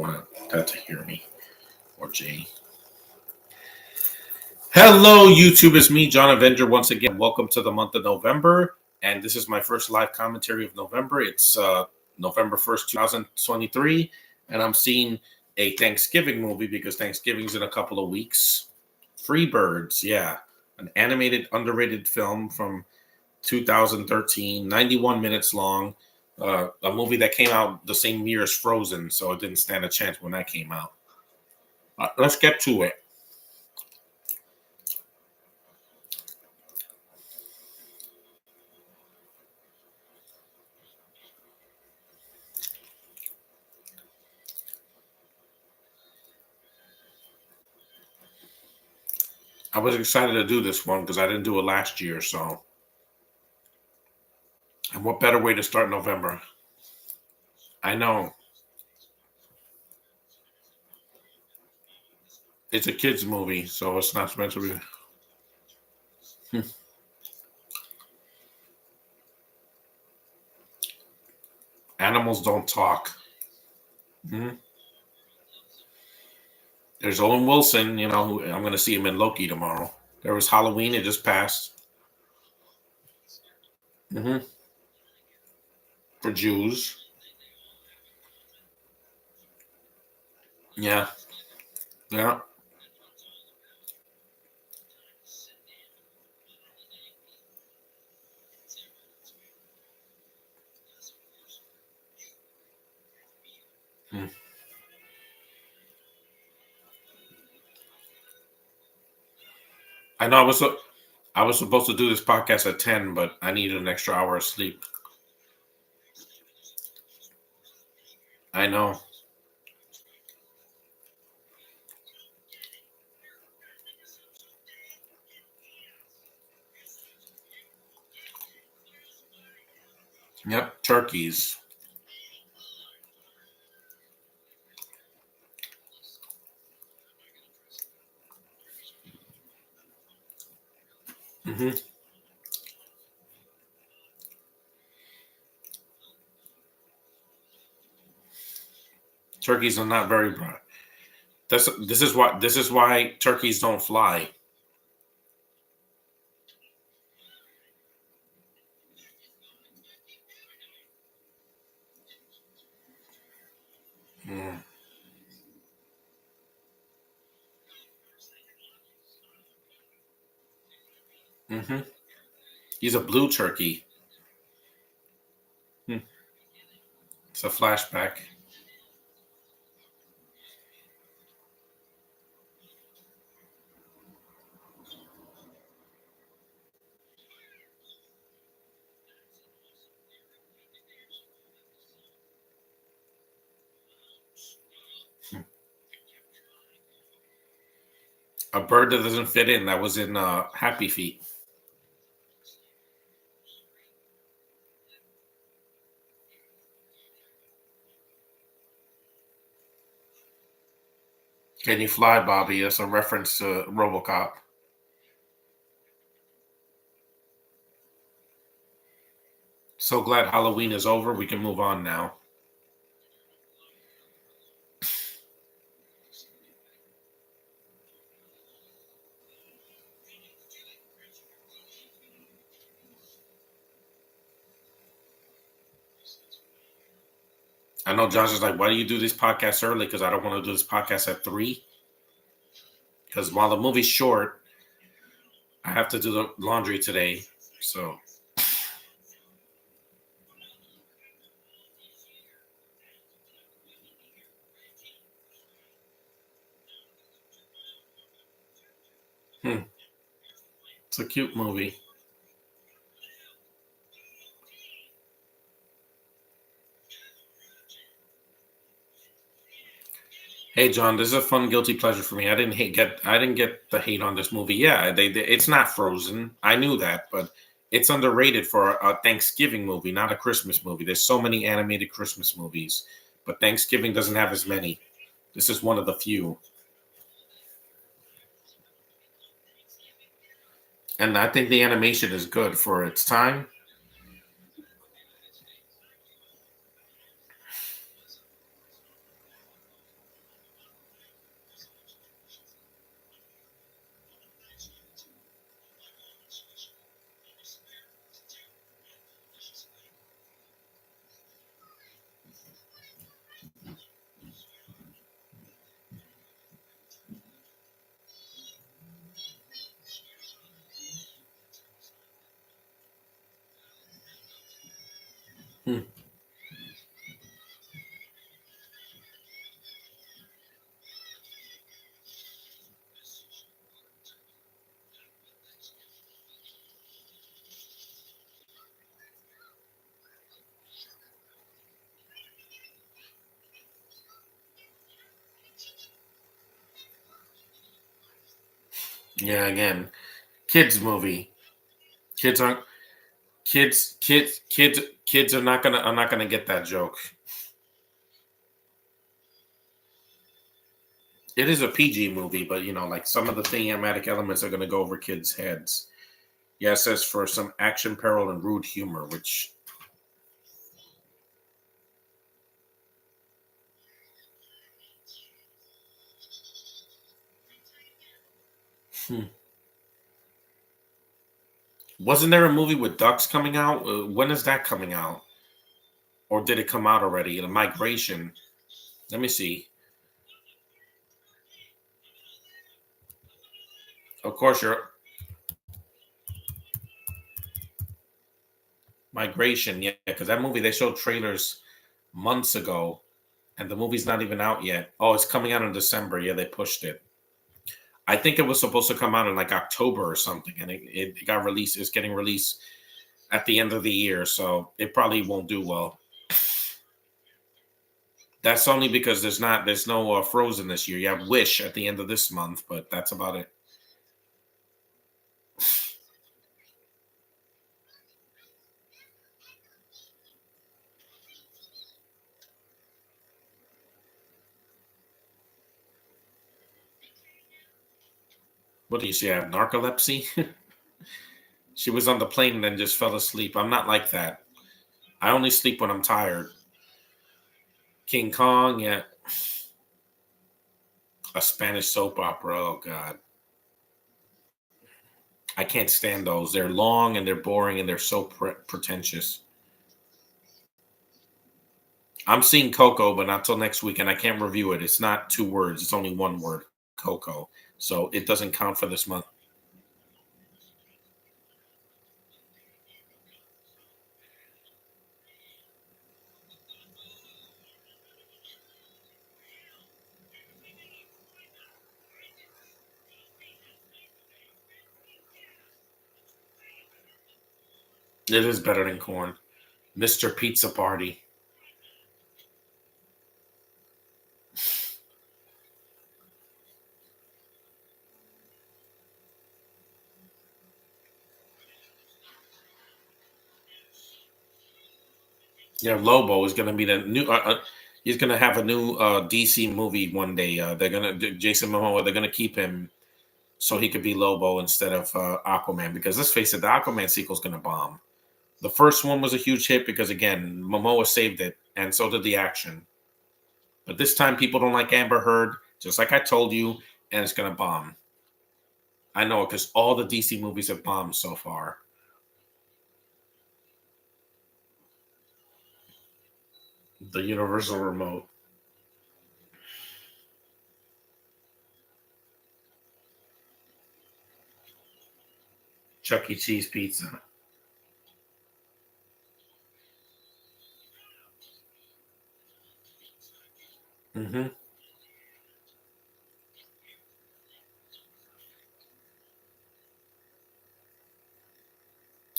want that to hear me. Or Jay. Hello, YouTube. It's me, John Avenger, once again. Welcome to the month of November. And this is my first live commentary of November. It's November 1st, 2023. And I'm seeing a Thanksgiving movie because Thanksgiving's in a couple of weeks. Free Birds, yeah. An animated, underrated film from 2013, 91 minutes long. A movie that came out the same year as Frozen, so it didn't stand a chance when that came out. Let's get to it. I was excited to do this one because I didn't do it last year, so. And what better way to start November? I know. It's a kid's movie, so it's not meant to be. Animals don't talk. Mm-hmm. There's Owen Wilson, who I'm going to see him in Loki tomorrow. There was Halloween, it just passed. Mm-hmm. For Jews. Yeah. Yeah. Hmm. I know I was supposed to do this podcast at 10, but I needed an extra hour of sleep. I know. Yep, turkeys. Mm-hmm. Turkeys are not very bright. This is why turkeys don't fly. Mm. Mm-hmm. He's a blue turkey. Hmm. It's a flashback. Hmm. A bird that doesn't fit in. That was in Happy Feet. Can you fly, Bobby? That's a reference to RoboCop. So glad Halloween is over. We can move on now. I know Josh is like, why do you do this podcast early? Because I don't want to do this podcast at 3. Because while the movie's short, I have to do the laundry today. So it's a cute movie. Hey John, this is a fun guilty pleasure for me. I didn't get the hate on this movie. Yeah, it's not Frozen. I knew that, but it's underrated for a Thanksgiving movie, not a Christmas movie. There's so many animated Christmas movies, but Thanksgiving doesn't have as many. This is one of the few. And I think the animation is good for its time. Yeah, again, kids movie. Kids aren't kids are not gonna get that joke. It is a PG movie, but like some of the thematic elements are gonna go over kids' heads. Yeah, it says for some action, peril, and rude humor, which hmm. Wasn't there a movie with ducks coming out? When is that coming out? Or did it come out already? The migration. Let me see. Of course, your migration. Yeah, because that movie they showed trailers months ago, and the movie's not even out yet. Oh, it's coming out in December. Yeah, they pushed it. I think it was supposed to come out in like October or something, and it got released. It's getting released at the end of the year, so it probably won't do well. That's only because there's no Frozen this year. You have Wish at the end of this month, but that's about it. What do you see? I have narcolepsy. She was on the plane and then just fell asleep. I'm not like that. I only sleep when I'm tired. King Kong, yeah, a Spanish soap opera. Oh God, I can't stand those. They're long and they're boring and they're so pretentious. I'm seeing Coco, but not till next week, and I can't review it. It's not 2 words; it's only 1 word, Coco. So it doesn't count for this month. It is better than corn. Mr. Pizza Party. Yeah, Lobo is going to be the new. He's going to have a new DC movie one day. They're going to Jason Momoa. They're going to keep him so he could be Lobo instead of Aquaman. Because let's face it, the Aquaman sequel is going to bomb. The first one was a huge hit because again, Momoa saved it, and so did the action. But this time, people don't like Amber Heard, just like I told you, and it's going to bomb. I know because all the DC movies have bombed so far. The Universal Remote, Chuck E. Cheese pizza. Hmm.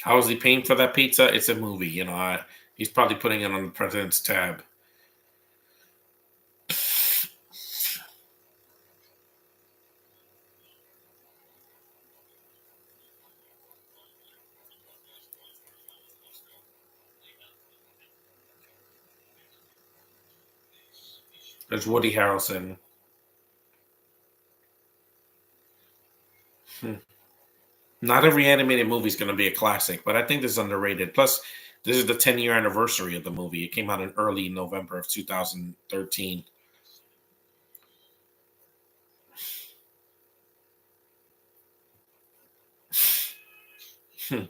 How is he paying for that pizza? It's a movie, he's probably putting it on the president's tab. There's Woody Harrelson. Hmm. Not every animated movie is going to be a classic, but I think this is underrated. Plus, this is the 10-year anniversary of the movie. It came out in early November of 2013. Hmm.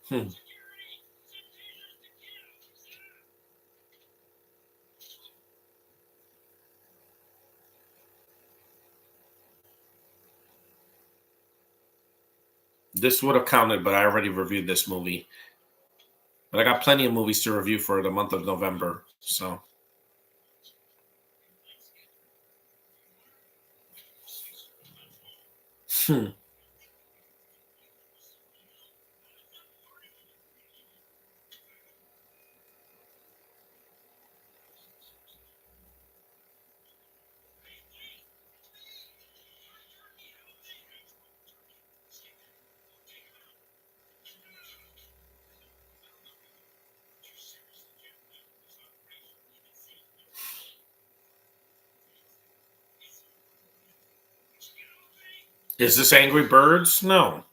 Hmm. This would have counted, but I already reviewed this movie. But I got plenty of movies to review for the month of November. So, hmm. Is this Angry Birds? No,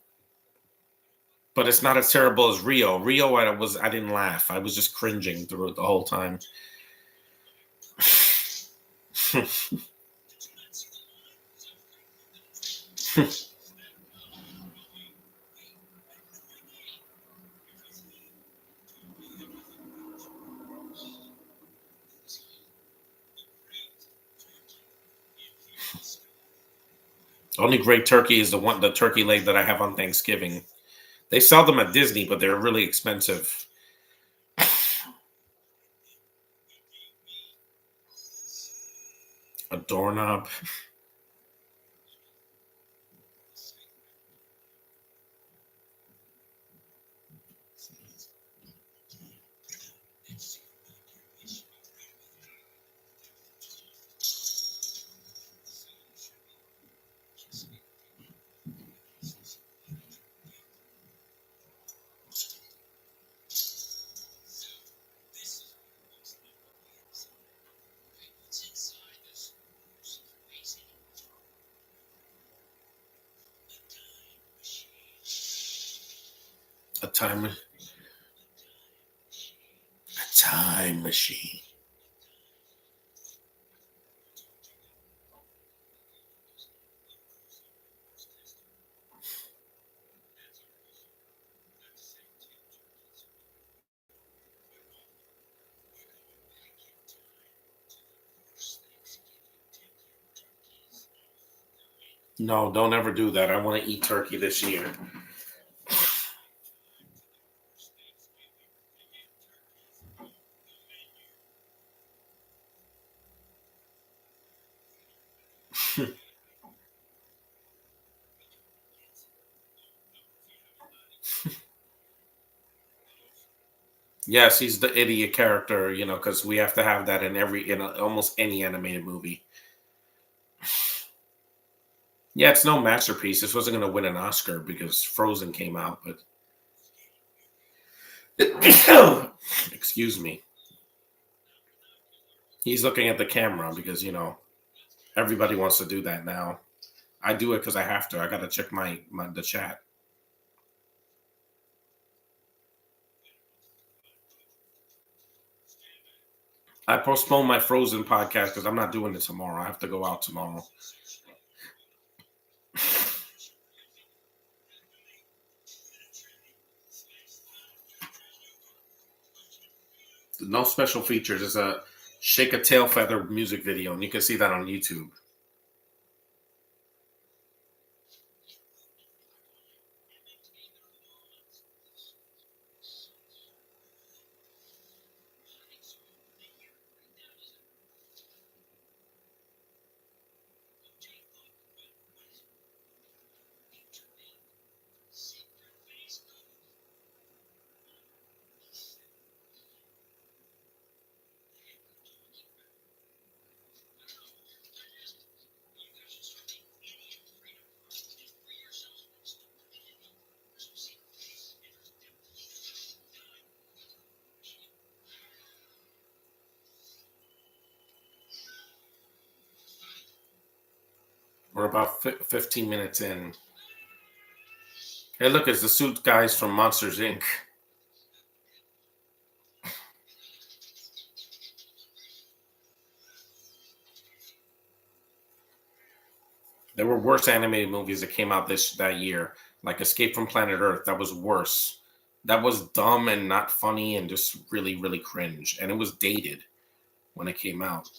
but it's not as terrible as Rio. Rio, I didn't laugh. I was just cringing through it the whole time. Only great turkey is the turkey leg that I have on Thanksgiving. They sell them at Disney, but they're really expensive. A doorknob. A time machine. No, don't ever do that. I want to eat turkey this year. Yes, he's the idiot character, because we have to have that in almost any animated movie. Yeah, it's no masterpiece. This wasn't going to win an Oscar because Frozen came out, but excuse me. He's looking at the camera because, everybody wants to do that now. I do it because I have to. I got to check the chat. I postponed my Frozen podcast because I'm not doing it tomorrow. I have to go out tomorrow. No special features. It's a Shake a Tail Feather music video, and you can see that on YouTube. We're about 15 minutes in. Hey, look, it's the suit guys from Monsters, Inc. There were worse animated movies that came out that year, like Escape from Planet Earth. That was worse. That was dumb and not funny and just really, really cringe. And it was dated when it came out.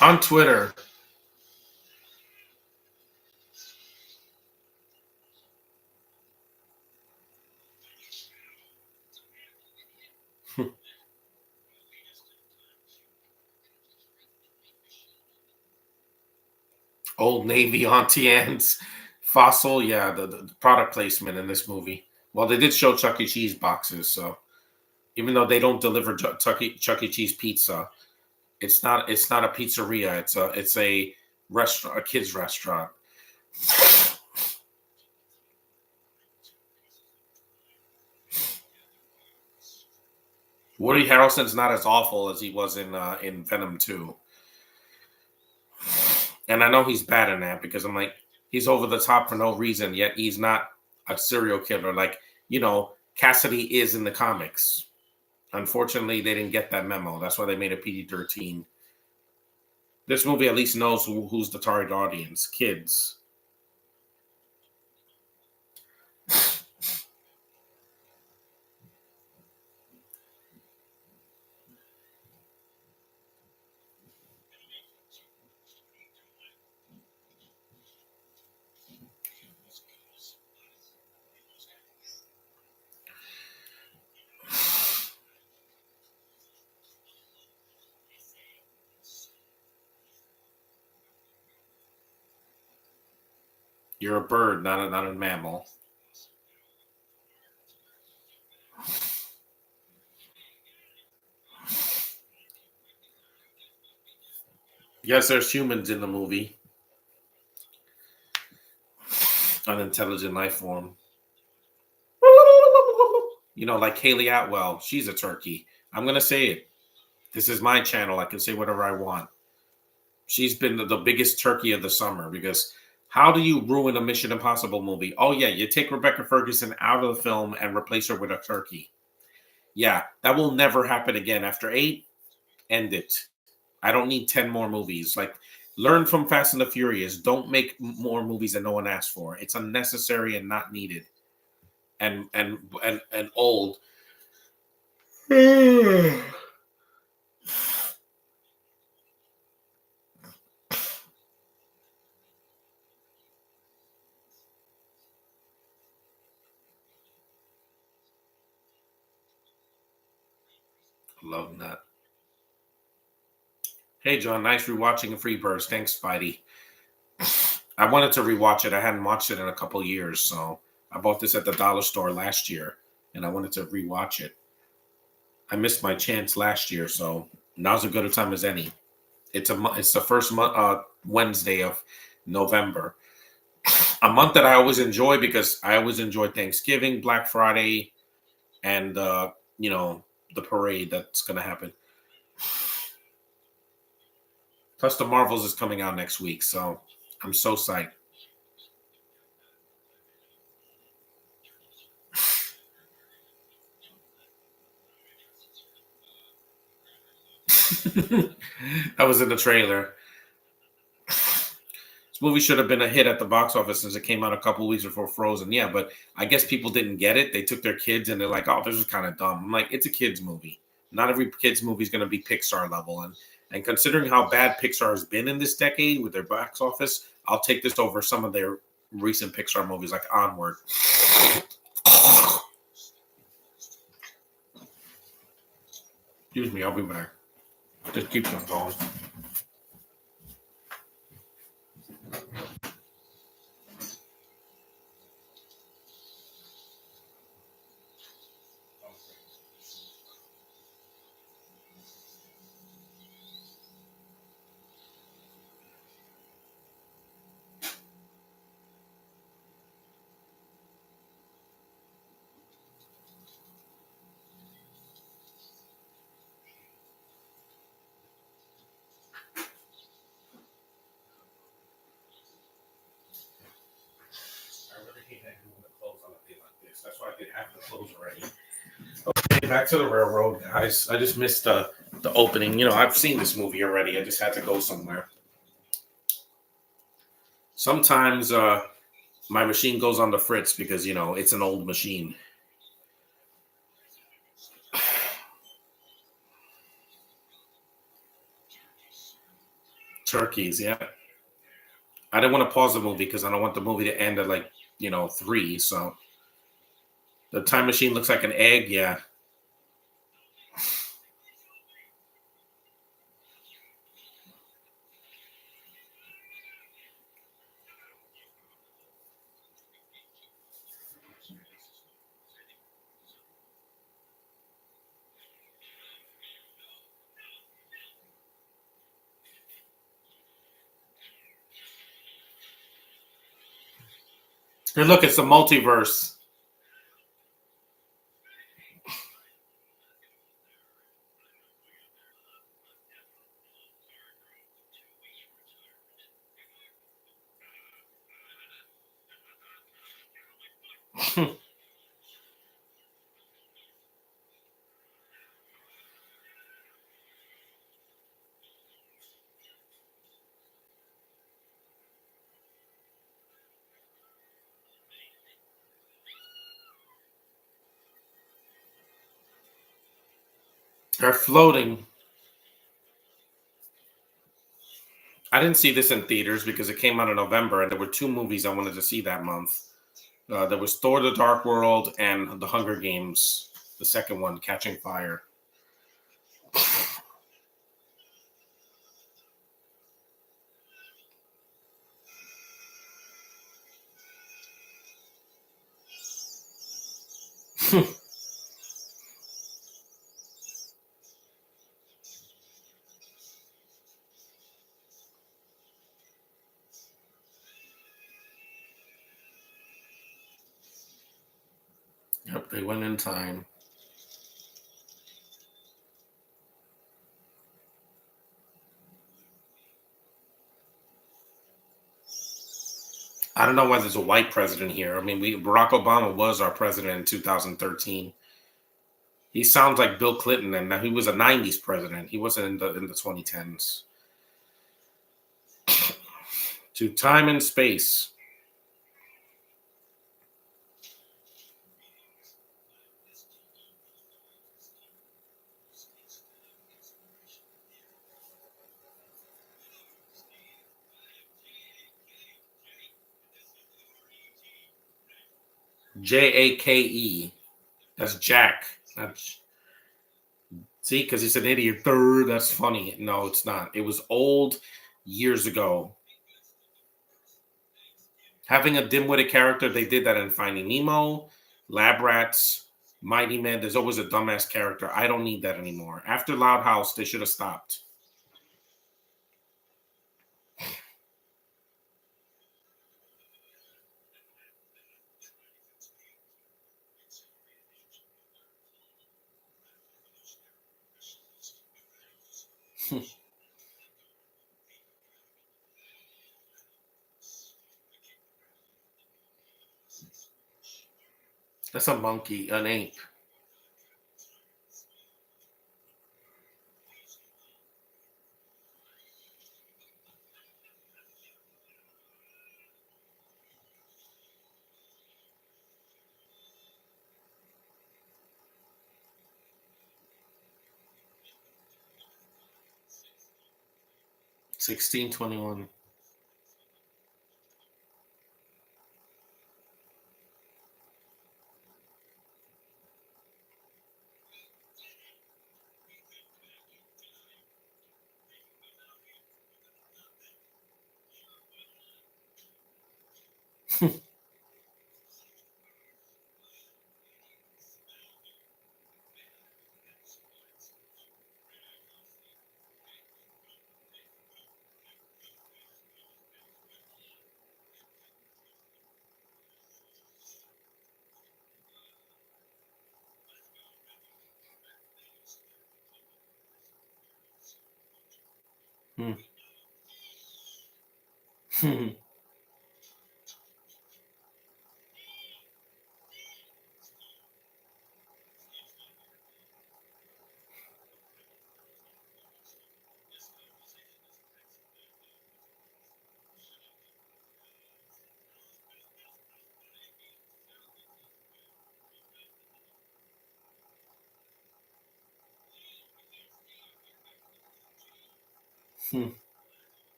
On Twitter. Old Navy, Auntie Anne's, Fossil. Yeah, the product placement in this movie. Well, they did show Chuck E. Cheese boxes, so even though they don't deliver Chuck E. Cheese pizza, it's not a pizzeria. It's a restaurant, a kids restaurant. Woody Harrelson's not as awful as he was in Venom 2. And I know he's bad in that because I'm like, he's over the top for no reason, yet he's not a serial killer like, Cassidy is in the comics. Unfortunately, they didn't get that memo. That's why they made a PG-13. This movie at least knows who's the target audience, kids. You're a bird, not a mammal. Yes, there's humans in the movie. An intelligent life form. Like Haley Atwell. She's a turkey. I'm going to say it. This is my channel. I can say whatever I want. She's been the biggest turkey of the summer because how do you ruin a Mission Impossible movie? Oh, yeah, you take Rebecca Ferguson out of the film and replace her with a turkey. Yeah, that will never happen again. After 8, end it. I don't need 10 more movies. Like, learn from Fast and the Furious. Don't make more movies that no one asked for. It's unnecessary and not needed. And old. Love that. Hey, John, nice rewatching and free burst. Thanks, Spidey. I wanted to rewatch it. I hadn't watched it in a couple years, so I bought this at the dollar store last year, and I wanted to rewatch it. I missed my chance last year, so now's as good a time as any. It's the first Wednesday of November, a month that I always enjoy because I always enjoy Thanksgiving, Black Friday, and the parade that's going to happen. Plus, the Marvels is coming out next week, so I'm so psyched. That was in the trailer. This movie should have been a hit at the box office since it came out a couple weeks before Frozen. Yeah, but I guess people didn't get it. They took their kids and they're like, "Oh, this is kind of dumb." I'm like, "It's a kids movie. Not every kids movie is going to be Pixar level." And considering how bad Pixar has been in this decade with their box office, I'll take this over some of their recent Pixar movies like Onward. Excuse me, I'll be back. Just keep them going. That's why I did half the clothes already. Okay, back to the railroad, guys. I just missed the opening. I've seen this movie already. I just had to go somewhere. Sometimes my machine goes on the fritz because it's an old machine. Turkeys, yeah. I didn't want to pause the movie because I don't want the movie to end at 3. So the time machine looks like an egg, yeah. Hey, look, it's the multiverse. They're floating. I didn't see this in theaters because it came out in November, and there were two movies I wanted to see that month. There was Thor: The Dark World and The Hunger Games, the second one, Catching Fire. Yep, they went in time. I don't know why there's a white president here. I mean, Barack Obama was our president in 2013. He sounds like Bill Clinton, and he was a '90s president. He wasn't in the 2010s. To time and space. Jake. That's Jack. That's, see, because he's an idiot. That's funny. No, it's not. It was old years ago. Having a dim-witted character, they did that in Finding Nemo, Lab Rats, Mighty Men. There's always a dumbass character. I don't need that anymore. After Loud House, they should have stopped. That's a monkey, an ape. $16.21.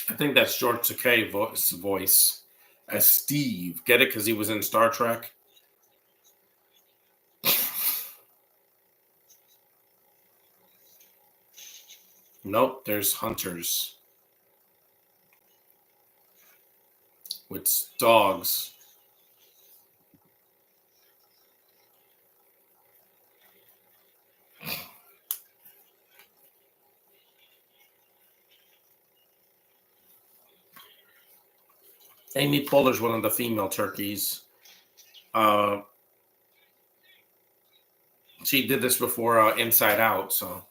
I think that's George Takei voice as Steve. Get it? Because he was in Star Trek. Nope, there's hunters with dogs. Amy Poehler's one of the female turkeys. Uh, she did this before Inside Out, so.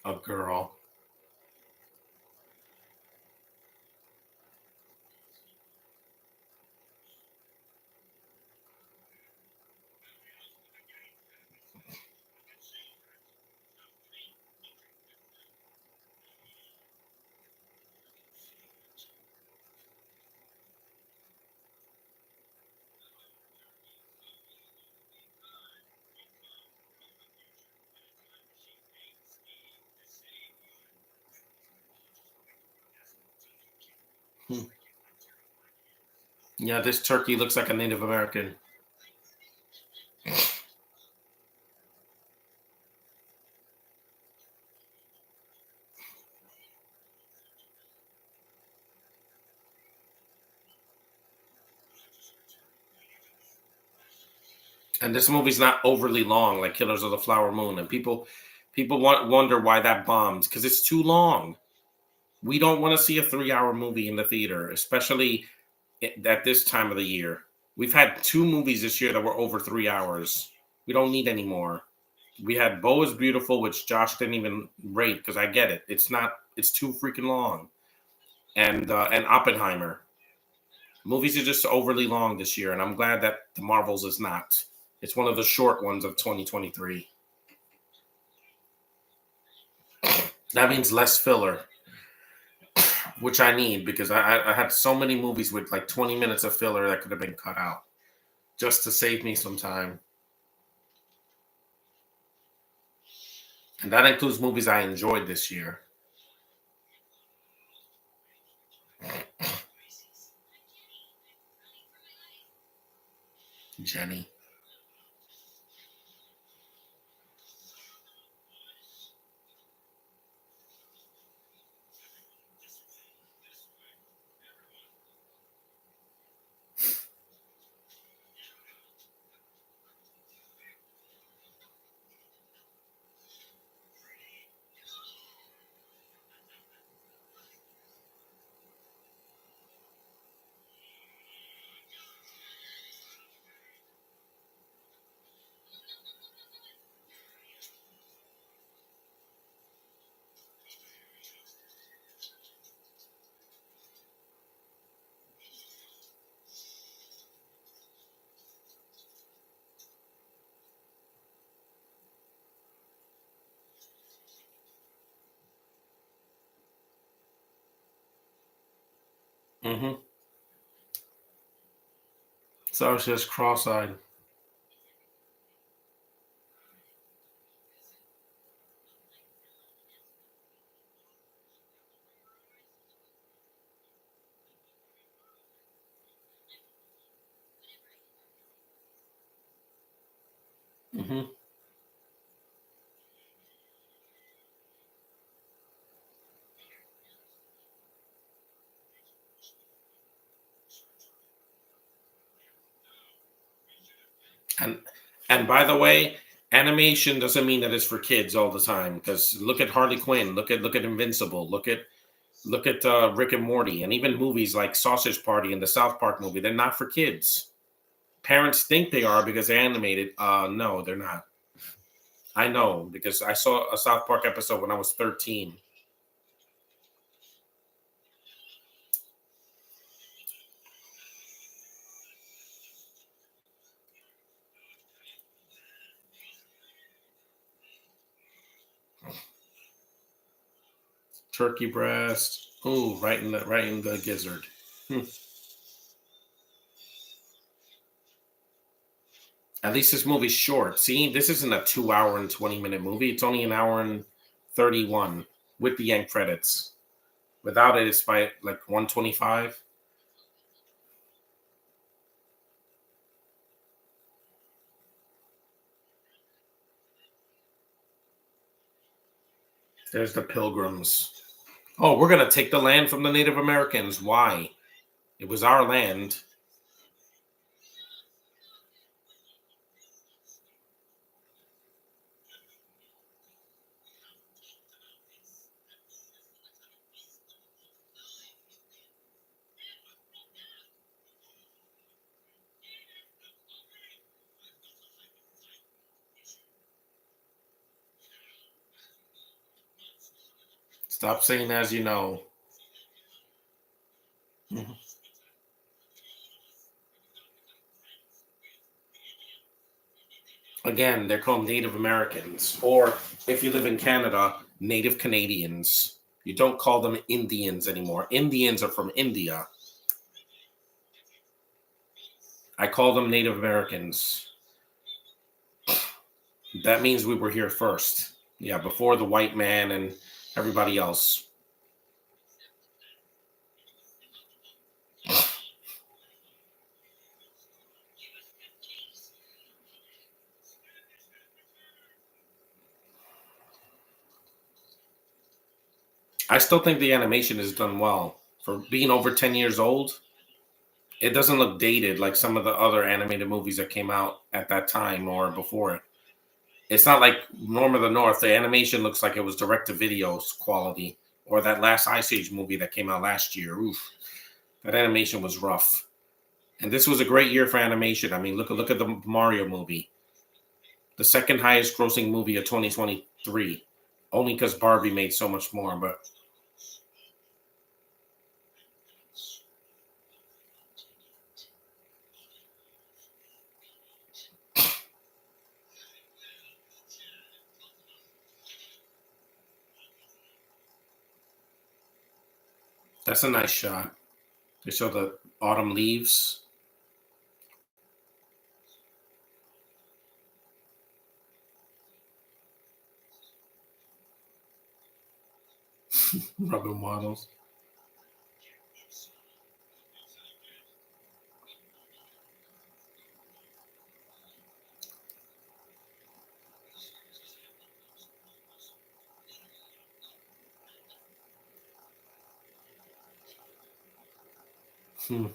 A girl. Hmm. Yeah, this turkey looks like a Native American. And this movie's not overly long, like Killers of the Flower Moon. And people wonder why that bombed because it's too long. We don't want to see a 3 hour movie in the theater, especially at this time of the year. We've had two movies this year that were over 3 hours. We don't need any more. We had Bo is Beautiful, which Josh didn't even rate because I get it. It's not. It's too freaking long. And Oppenheimer. Movies are just overly long this year, and I'm glad that the Marvels is not. It's one of the short ones of 2023. That means less filler, which I need because I had so many movies with like 20 minutes of filler that could have been cut out just to save me some time. And that includes movies I enjoyed this year. Jenny. Mm-hmm. So I was just cross-eyed. Mm-hmm. And and by the way, animation doesn't mean that it's for kids all the time. Because look at Harley Quinn, look at Invincible, look at Rick and Morty, and even movies like Sausage Party and the South Park movie. They're not for kids. Parents think they are because they're animated. No, they're not. I know because I saw a South Park episode when I was 13. Turkey breast. Ooh, right in the gizzard. Hmm. At least this movie's short. See, this isn't a 2 hour and 20 minute movie. It's only an hour and 31 with the end credits. Without it, it's by like 125. There's the Pilgrims. Oh, we're gonna take the land from the Native Americans. Why? It was our land. Stop saying as you know. Mhm. Again, they're called Native Americans, or if you live in Canada, Native Canadians. You don't call them Indians anymore. Indians are from India. I call them Native Americans. That means we were here first. Yeah, before the white man and everybody else. I still think the animation is done well. For being over 10 years old, it doesn't look dated like some of the other animated movies that came out at that time or before it. It's not like Norm of the North. The animation looks like it was direct to video quality, or that last Ice Age movie that came out last year. Oof, that animation was rough. And this was a great year for animation. I mean, look at the Mario movie, the second highest grossing movie of 2023, only because Barbie made so much more. But that's a nice shot. They show the autumn leaves. Rubber models. Hmm.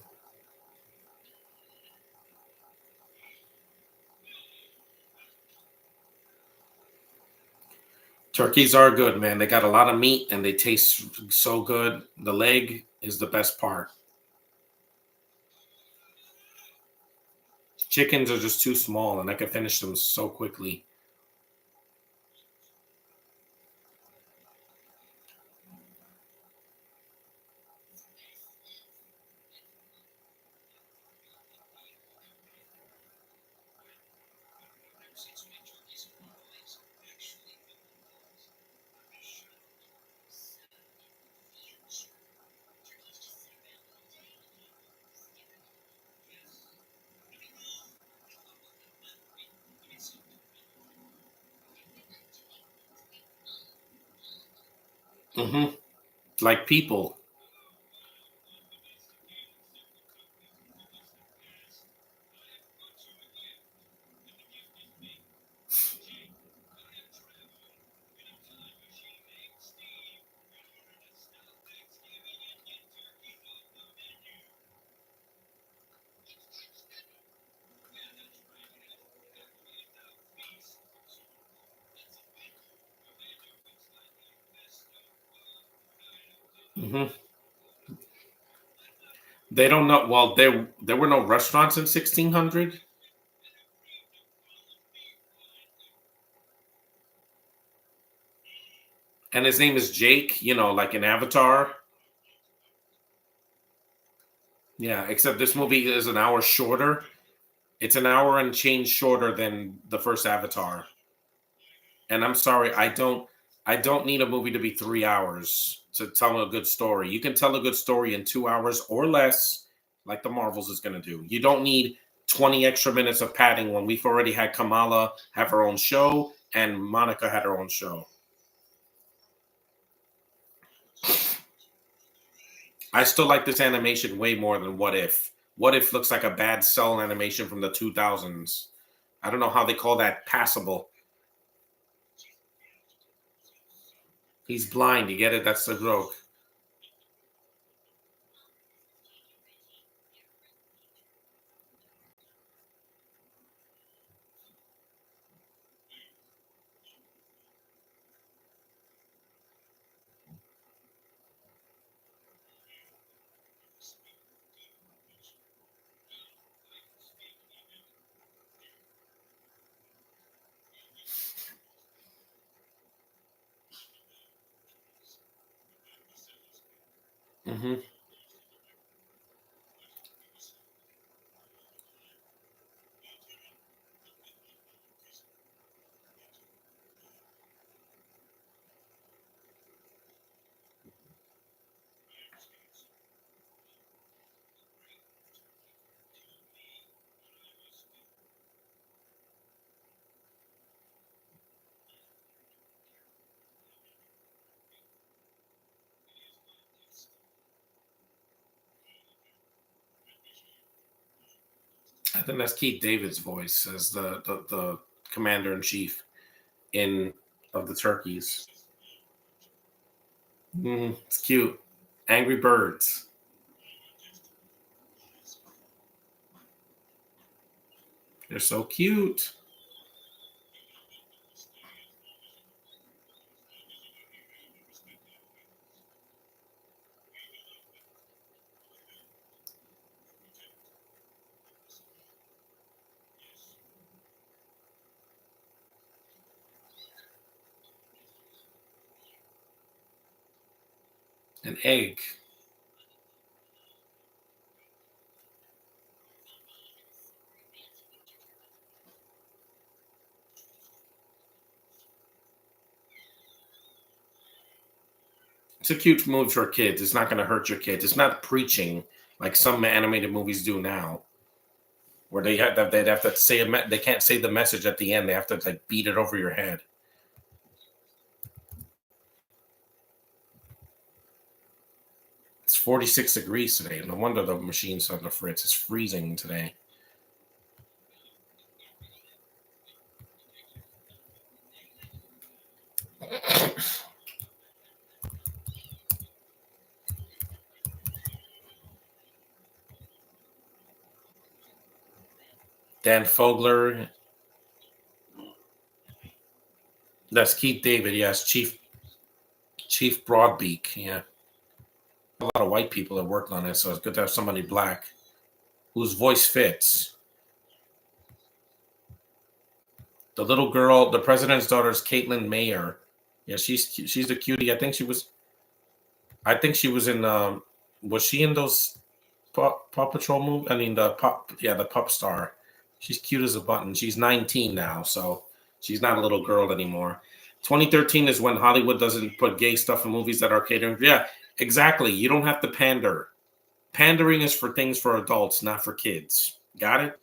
Turkeys are good, man. They got a lot of meat and they taste so good. The leg is the best part. Chickens are just too small and I can finish them so quickly. Hmm. Like people. Hmm. They don't know. Well, there were no restaurants in 1600, and his name is Jake. You know, like in Avatar. Yeah, except this movie is an hour shorter. It's an hour and change shorter than the first Avatar. And I'm sorry, I don't need a movie to be 3 hours to tell a good story. You can tell a good story in 2 hours or less, like the Marvels is gonna do. You don't need 20 extra minutes of padding when we've already had Kamala have her own show and Monica had her own show. I still like this animation way more than What If. What If looks like a bad cell animation from the 2000s. I don't know how they call that passable. He's blind. You get it? That's the joke. Hmm. I think that's Keith David's voice as the commander in chief in of the turkeys. It's cute. Angry Birds. They're so cute. An egg. It's a cute movie for kids. It's not going to hurt your kids. It's not preaching like some animated movies do now, where they'd have to say they can't say the message at the end. They have to like beat it over your head. It's 46 degrees today. No wonder the machine's on the fritz. It's freezing today. Dan Fogler. That's Keith David. Yes, Chief Broadbeak. Yeah, a lot of white people that worked on it, so it's good to have somebody black whose voice fits. The little girl, the president's daughter, is Caitlin Mayer. Yeah, she's a cutie. I think she was in. Was she in those Paw Patrol movie? I mean, the Pup Star. She's cute as a button. She's 19 now, so she's not a little girl anymore. 2013 is when Hollywood doesn't put gay stuff in movies that are catering. Yeah, exactly. You don't have to pander. Pandering is for things for adults, not for kids. Got it?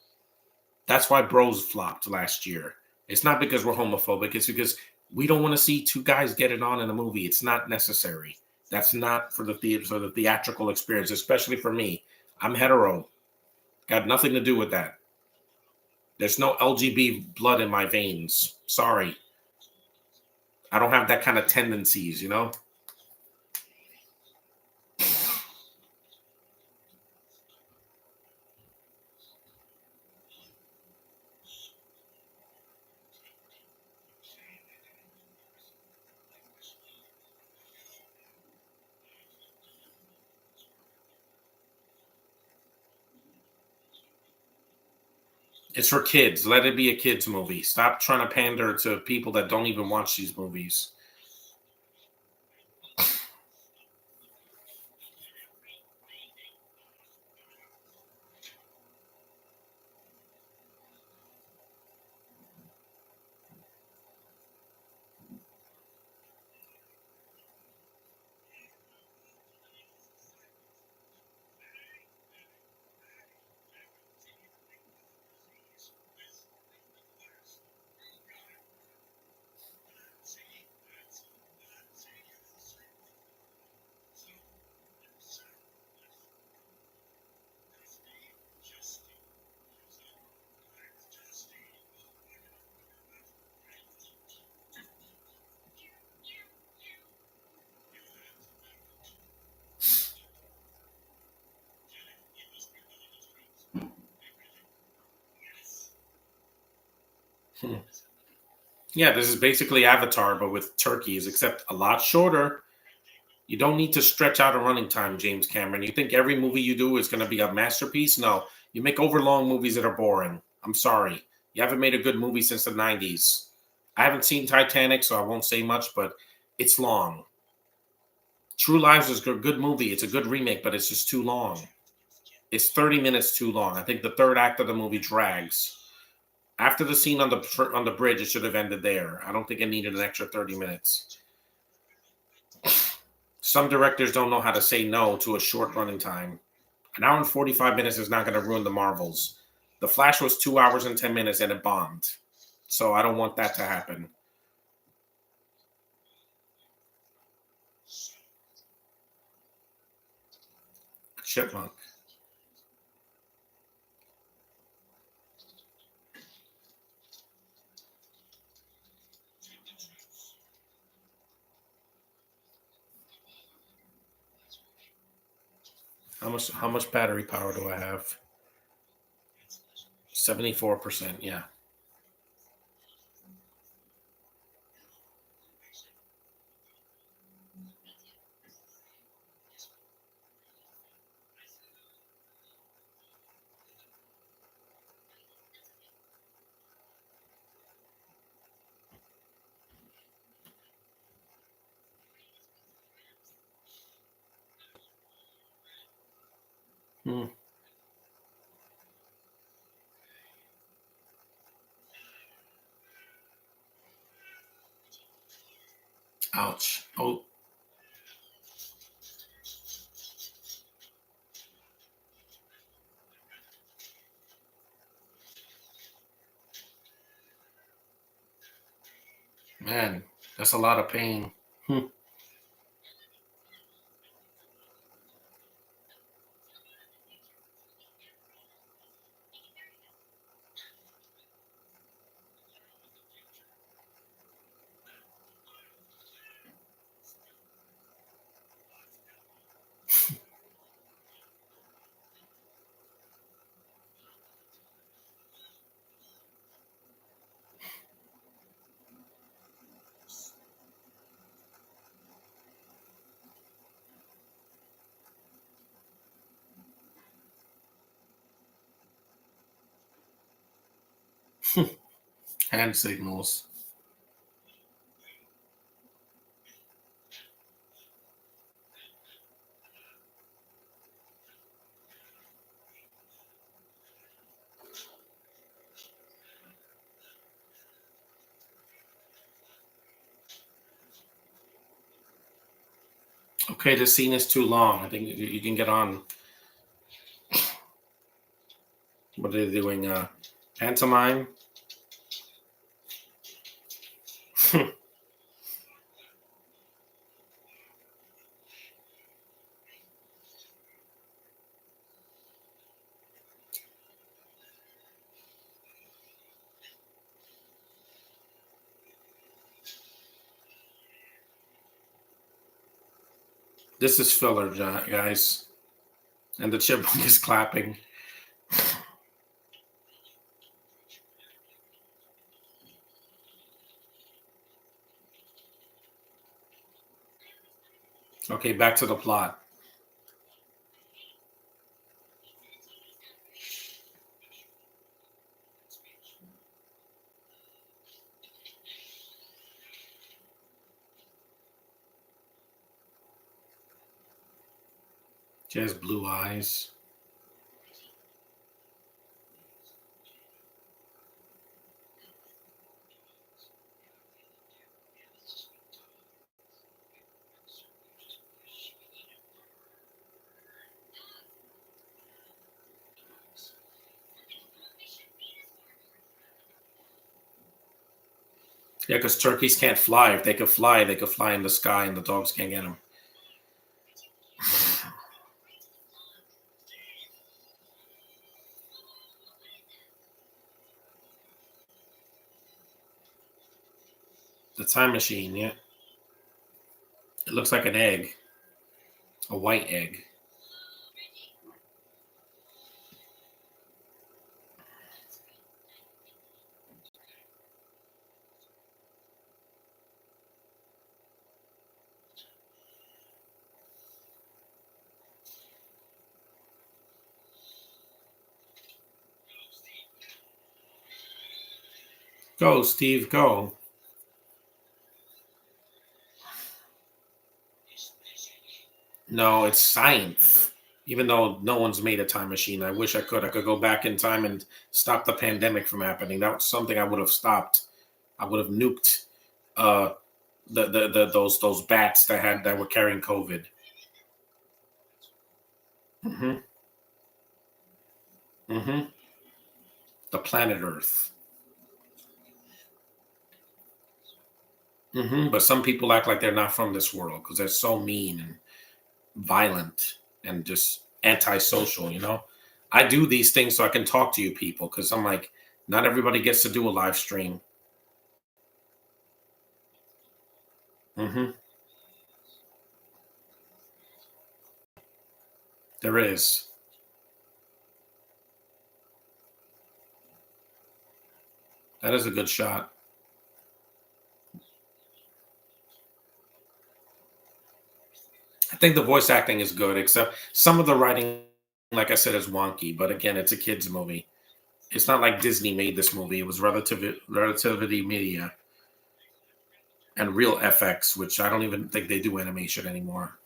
That's why Bros flopped last year. It's not because we're homophobic. It's because we don't want to see two guys get it on in a movie. It's not necessary. That's not for the theatrical experience, especially for me. I'm hetero. Got nothing to do with that. There's no LGB blood in my veins. Sorry. I don't have that kind of tendencies, you know? It's for kids. Let it be a kids movie. Stop trying to pander to people that don't even watch these movies. Hmm. Yeah, this is basically Avatar, but with turkeys, except a lot shorter. You don't need to stretch out a running time, James Cameron. You think every movie you do is going to be a masterpiece? No. You make overlong movies that are boring. I'm sorry. You haven't made a good movie since the 90s. I haven't seen Titanic, so I won't say much, but it's long. True Lies is a good movie. It's a good remake, but it's just too long. It's 30 minutes too long. I think the third act of the movie drags. After the scene on the bridge, it should have ended there. I don't think it needed an extra 30 minutes. Some directors don't know how to say no to a short running time. An hour and 45 minutes is not going to ruin the Marvels. The Flash was 2 hours and 10 minutes and it bombed. So I don't want that to happen. Chipmunk. How much battery power do I have? 74%, yeah. Hmm. Ouch. Oh, man. That's a lot of pain. Hmm. Hand signals. Okay, the scene is too long. I think you can get on. What are they doing? Pantomime? This is filler, guys. And the chipmunk is clapping. Okay, back to the plot. She has blue eyes. Yeah, because turkeys can't fly. If they could fly, they could fly in the sky, and the dogs can't get them. The time machine, yeah. It looks like an egg, a white egg. Go, Steve, go. No, it's science. Even though no one's made a time machine, I wish I could. I could go back in time and stop the pandemic from happening. That was something I would have stopped. I would have nuked uh, those bats that were carrying COVID. Hmm. Hmm. The planet Earth. But some people act like they're not from this world because they're so mean and violent and just antisocial. I do these things so I can talk to you people because I'm like, not everybody gets to do a live stream. Hmm. There is. That is a good shot. I think the voice acting is good, except some of the writing, like I said, is wonky. But again, it's a kids movie. It's not like Disney made this movie. It was Relativity Media and Real FX, which I don't even think they do animation anymore.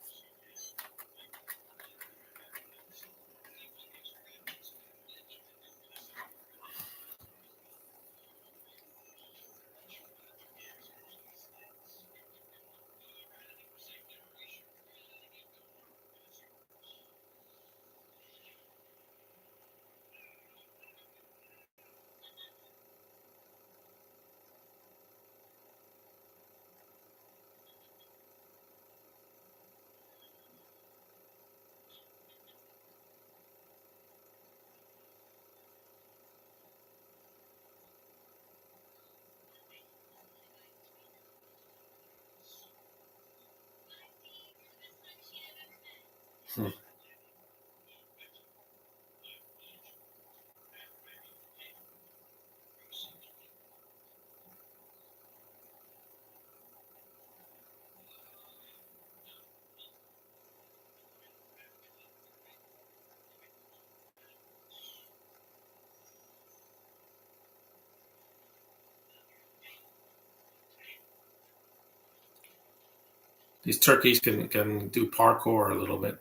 Hmm. These turkeys can do parkour a little bit.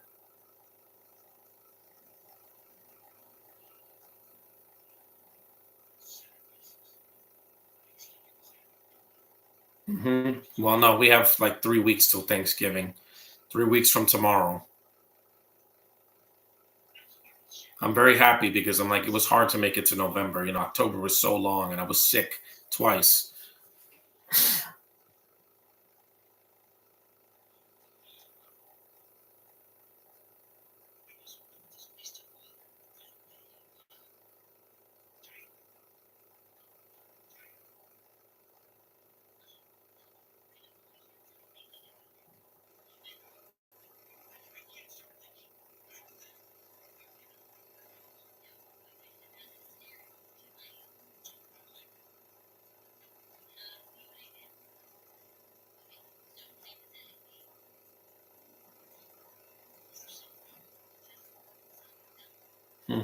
Well, no, we have like 3 weeks till Thanksgiving. 3 weeks from tomorrow. I'm very happy because I'm like, it was hard to make it to November. October was so long and I was sick twice. Hmm.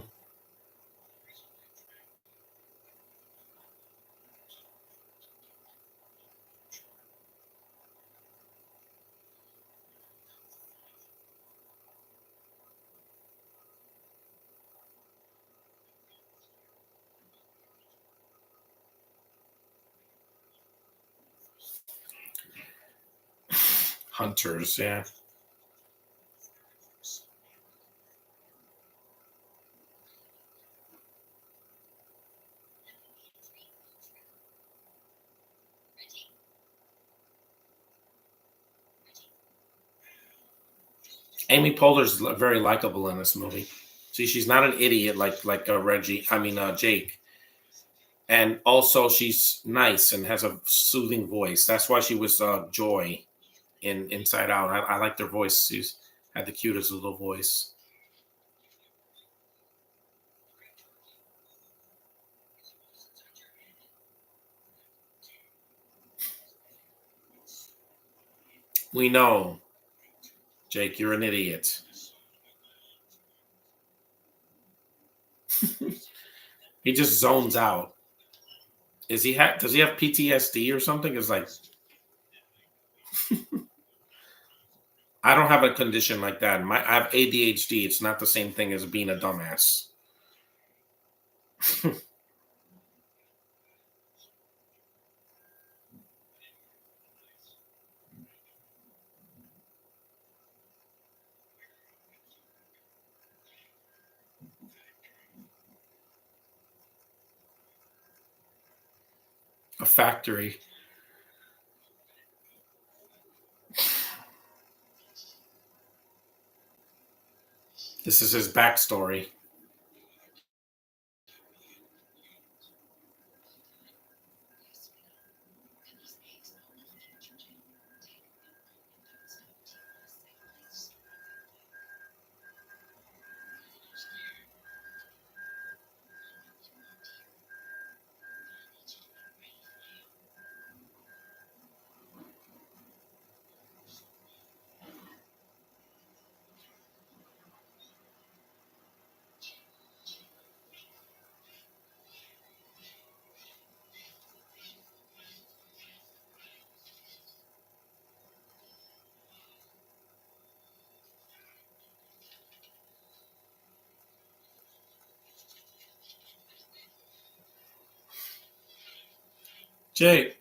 Hunters, yeah. Amy Poehler's very likable in this movie. See, she's not an idiot like Reggie. I mean Jake, and also she's nice and has a soothing voice. That's why she was Joy in Inside Out. I liked her voice. She's had the cutest little voice. We know, Jake, you're an idiot. He just zones out. Does he have PTSD or something? It's like I don't have a condition like that. I have ADHD. It's not the same thing as being a dumbass. A factory. This is his backstory. Jake.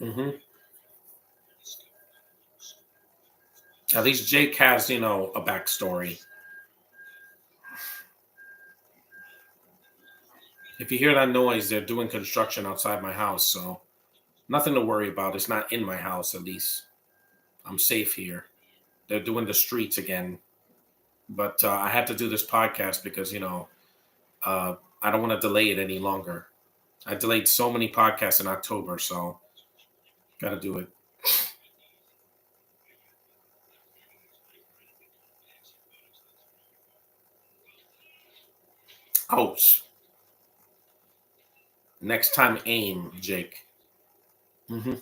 Mm-hmm. At least Jake has, a backstory. If you hear that noise, they're doing construction outside my house, so nothing to worry about. It's not in my house, at least. I'm safe here. They're doing the streets again. But I had to do this podcast because, I don't want to delay it any longer. I delayed so many podcasts in October, so got to do it. Ouch. Next time, aim, Jake. Hmm.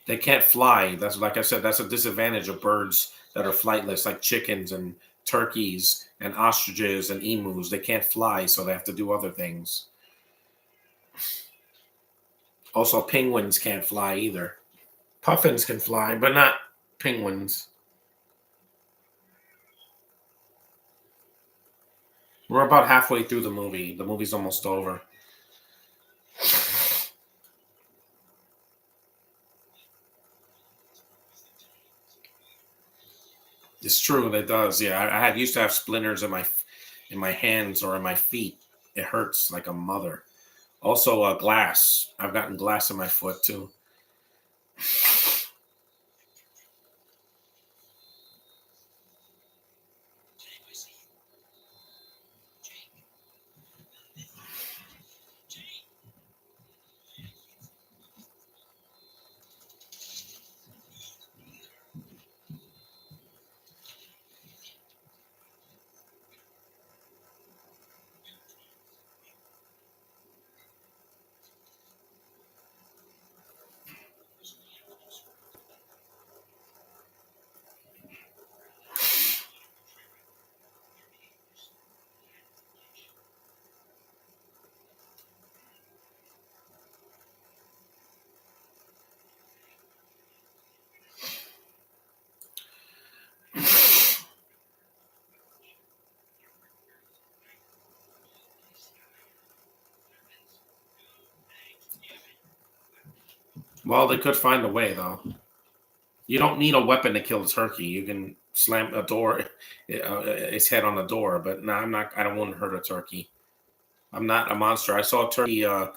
They can't fly. That's like I said. That's a disadvantage of birds that are flightless, like chickens and turkeys and ostriches and emus. They can't fly, so they have to do other things. Also, penguins can't fly either. Puffins can fly, but not penguins. We're about halfway through the movie. The movie's almost over. It's true. It does. Yeah, I had used to have splinters in my hands or in my feet. It hurts like a mother. Also, glass. I've gotten glass in my foot too. Well, they could find a way though. You don't need a weapon to kill a turkey. You can slam a door, its head on the door. But no, I'm not. I don't want to hurt a turkey. I'm not a monster. I saw a turkey about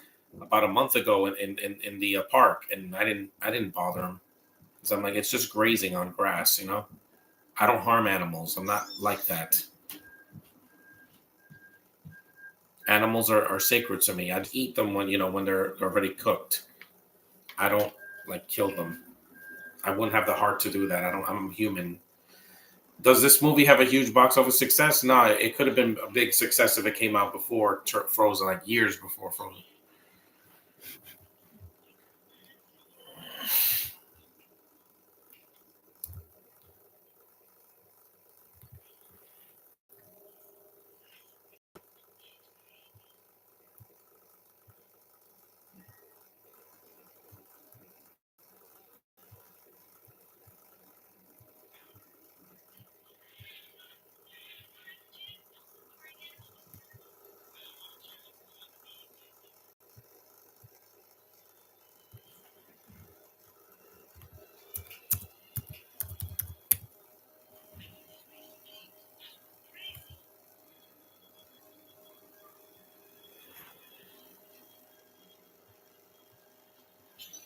a month ago in the park, and I didn't bother him because I'm like it's just grazing on grass. I don't harm animals. I'm not like that. Animals are sacred to me. I'd eat them when they're already cooked. I don't like kill them. I wouldn't have the heart to do that. I don't. I'm human. Does this movie have a huge box office success? No, it could have been a big success if it came out before Frozen, like years before Frozen.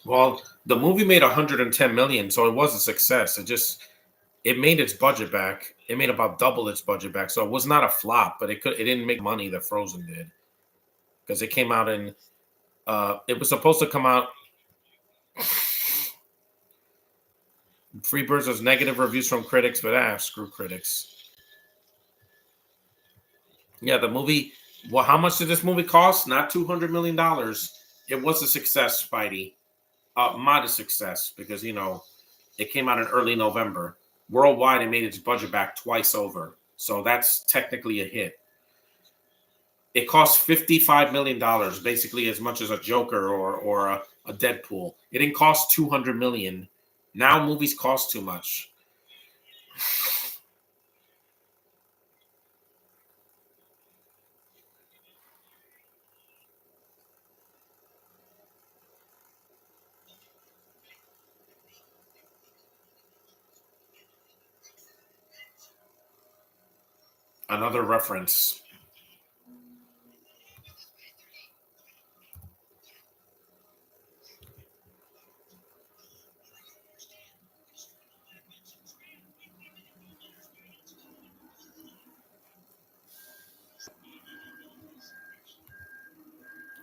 Well, the movie made 110 million, so it was a success. It made its budget back. It made about double its budget back, so it was not a flop. But it didn't make money that Frozen did because it came out in. It was supposed to come out. Freebirds has negative reviews from critics, but screw critics. Yeah, the movie. Well, how much did this movie cost? Not $200 million. It was a success, Spidey. Modest success because it came out in early November. Worldwide, it made its budget back twice over, so that's technically a hit. It cost $55 million, basically as much as a Joker or a Deadpool. It didn't cost 200 million. Now movies cost too much. Another reference.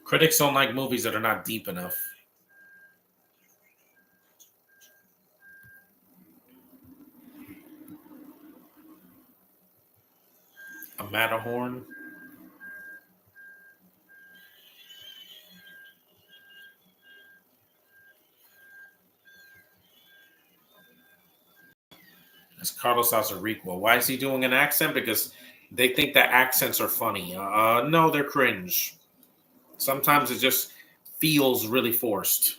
Critics don't like movies that are not deep enough. A Matterhorn. As Carlos Azarico. Why is he doing an accent? Because they think that accents are funny. No, they're cringe. Sometimes it just feels really forced.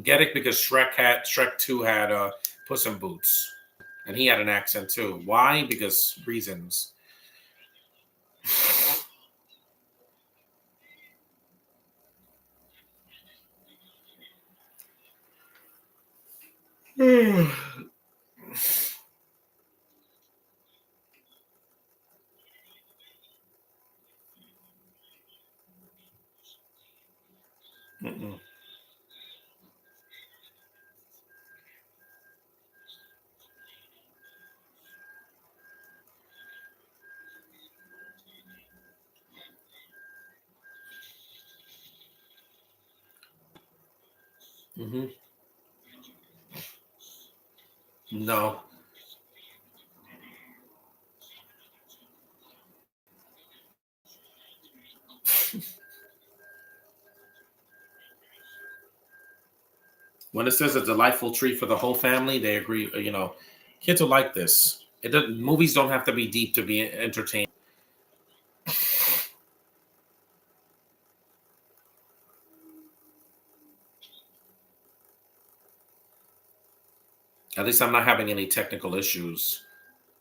Get it? Because Shrek 2 had Puss in Boots, and he had an accent too. Why? Because reasons. Mm-mm. Mm-hmm. No. When it says a delightful treat for the whole family, they agree. Kids will like this. Movies don't have to be deep to be entertaining. At least I'm not having any technical issues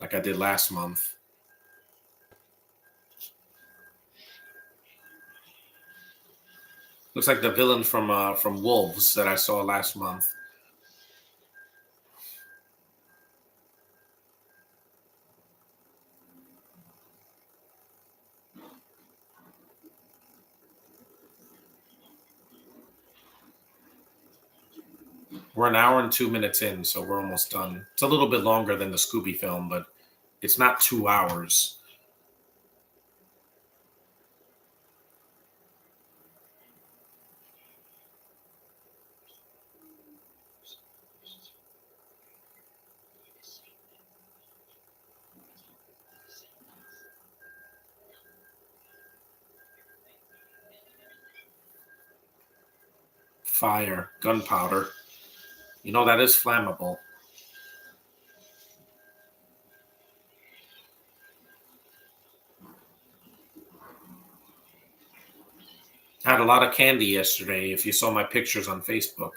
like I did last month. Looks like the villain from Wolves that I saw last month. We're an hour and 2 minutes in, so we're almost done. It's a little bit longer than the Scooby film, but it's not 2 hours. Fire, gunpowder. You know that is flammable. I had a lot of candy yesterday, if you saw my pictures on Facebook.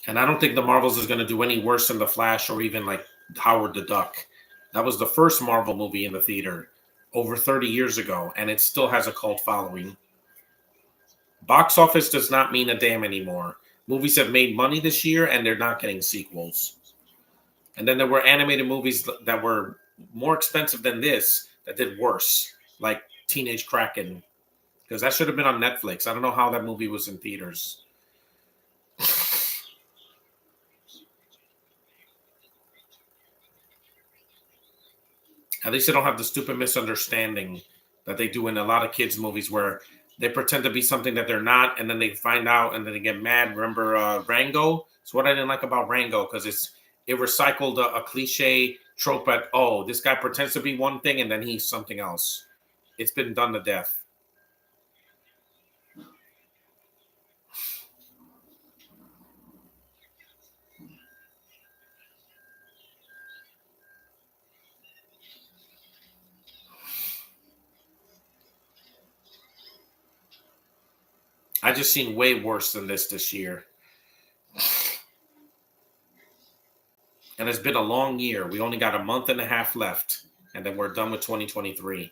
And I don't think the Marvels is going to do any worse than The Flash or even like Howard the Duck. That was the first Marvel movie in the theater over 30 years ago, and it still has a cult following. Box office does not mean a damn anymore. Movies have made money this year, and they're not getting sequels. And then there were animated movies that were more expensive than this that did worse, like Teenage Kraken, because that should have been on Netflix. I don't know how that movie was in theaters. At least they don't have the stupid misunderstanding that they do in a lot of kids' movies where they pretend to be something that they're not, and then they find out, and then they get mad. Remember Rango? It's what I didn't like about Rango, because it recycled a cliche trope at, oh, this guy pretends to be one thing, and then he's something else. It's been done to death. I just seen way worse than this year. And it's been a long year. We only got a month and a half left, and then we're done with 2023.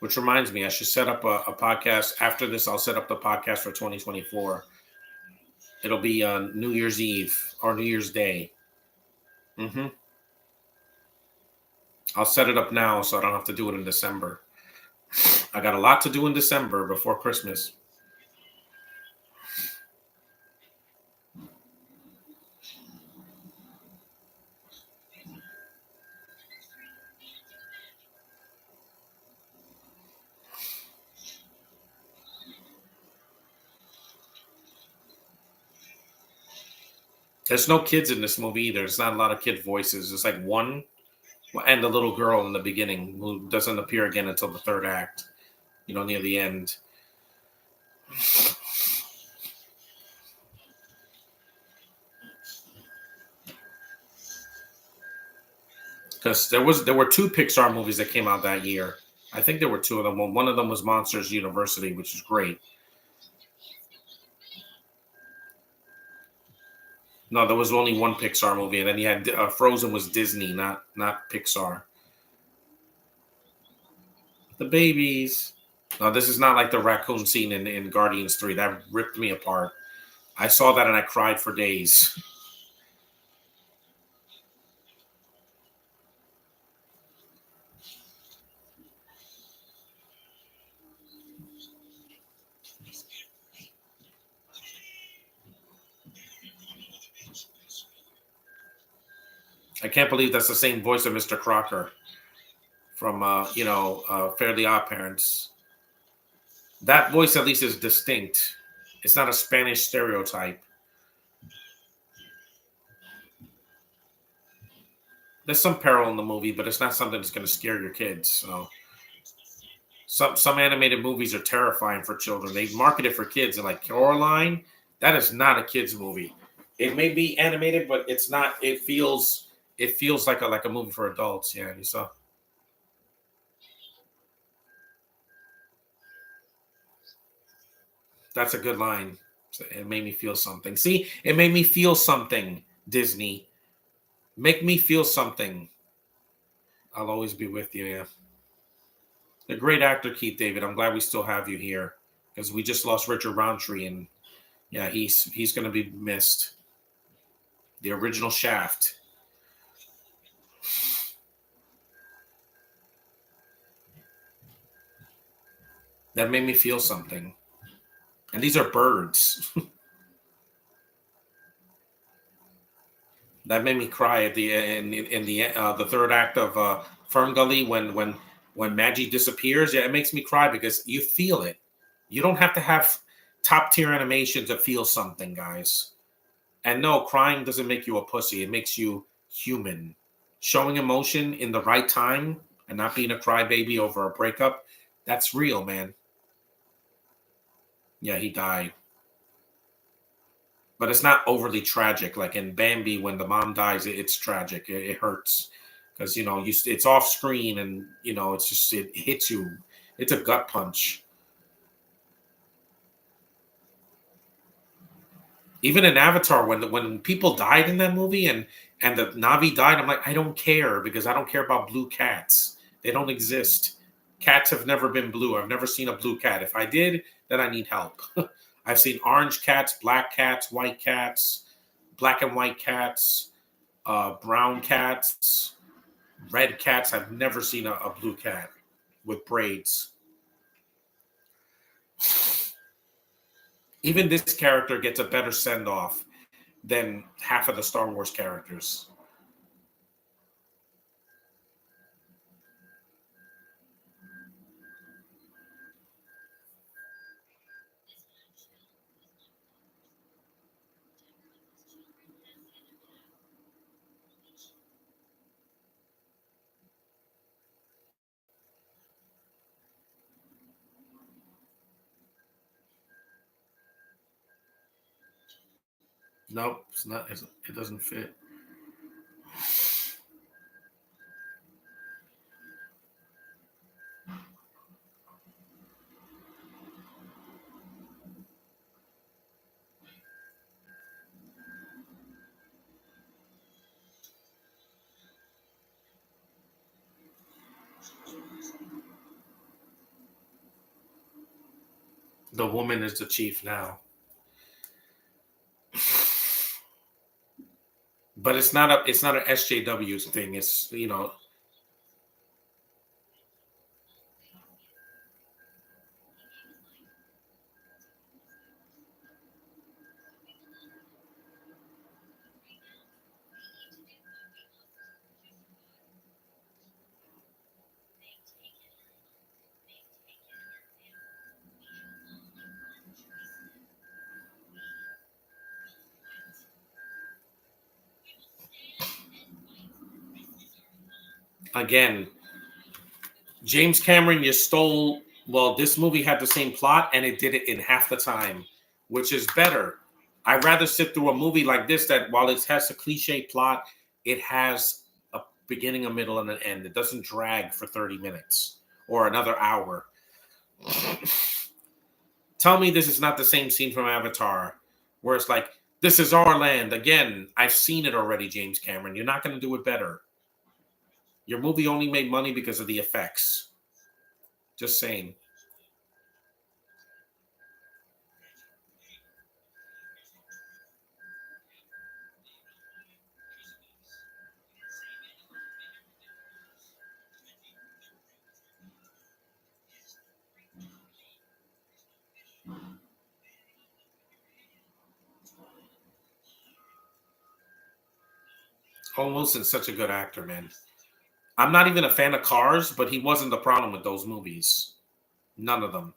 Which reminds me, I should set up a podcast. After this, I'll set up the podcast for 2024. It'll be on New Year's Eve or New Year's Day. Mm-hmm. I'll set it up now so I don't have to do it in December. I got a lot to do in December before Christmas. There's no kids in this movie either. There's not a lot of kid voices. There's like one, and the little girl in the beginning who doesn't appear again until the third act, near the end. Because there were two Pixar movies that came out that year. I think there were two of them. One of them was Monsters University, which is great. No, there was only one Pixar movie, and then you had Frozen was Disney, not Pixar. The babies. No, this is not like the raccoon scene in Guardians 3. That ripped me apart. I saw that and I cried for days. I can't believe that's the same voice of Mr. Crocker from, Fairly Odd Parents. That voice at least is distinct. It's not a Spanish stereotype. There's some peril in the movie, but it's not something that's going to scare your kids. So some animated movies are terrifying for children. They market it for kids, and like Coraline, that is not a kids movie. It may be animated, but it's not. It feels like a movie for adults. Yeah, you saw. That's a good line. So it made me feel something. See, it made me feel something. Disney, make me feel something. I'll always be with you. Yeah, a great actor, Keith David. I'm glad we still have you here because we just lost Richard Roundtree, and yeah, he's going to be missed. The original Shaft. That made me feel something. And these are birds. That made me cry at the third act of Fern Gully when Maggie disappears. Yeah, it makes me cry because you feel it. You don't have to have top tier animation to feel something, guys. And no, crying doesn't make you a pussy. It makes you human. Showing emotion in the right time and not being a crybaby over a breakup, that's real, man. Yeah, he died. But it's not overly tragic. Like in Bambi, when the mom dies, it's tragic. It hurts because it's off screen, and it's just it hits you. It's a gut punch. Even in Avatar, when people died in that movie and the Navi died, I'm like, I don't care because I don't care about blue cats. They don't exist. Cats have never been blue. I've never seen a blue cat. If I did, then I need help. I've seen orange cats, black cats, white cats, black and white cats, brown cats, red cats. I've never seen a blue cat with braids. Even this character gets a better send off than half of the Star Wars characters. Nope, it's not. It doesn't fit. The woman is the chief now, but it's not an SJW thing. It's again, James Cameron, you stole. Well, this movie had the same plot, and it did it in half the time, which is better. I'd rather sit through a movie like this that, while it has a cliche plot, it has a beginning, a middle, and an end. It doesn't drag for 30 minutes or another hour. Tell me this is not the same scene from Avatar, where it's like, this is our land. Again, I've seen it already, James Cameron. You're not going to do it better. Your movie only made money because of the effects. Just saying. Owen Wilson's such a good actor, man. I'm not even a fan of Cars, but he wasn't the problem with those movies. None of them.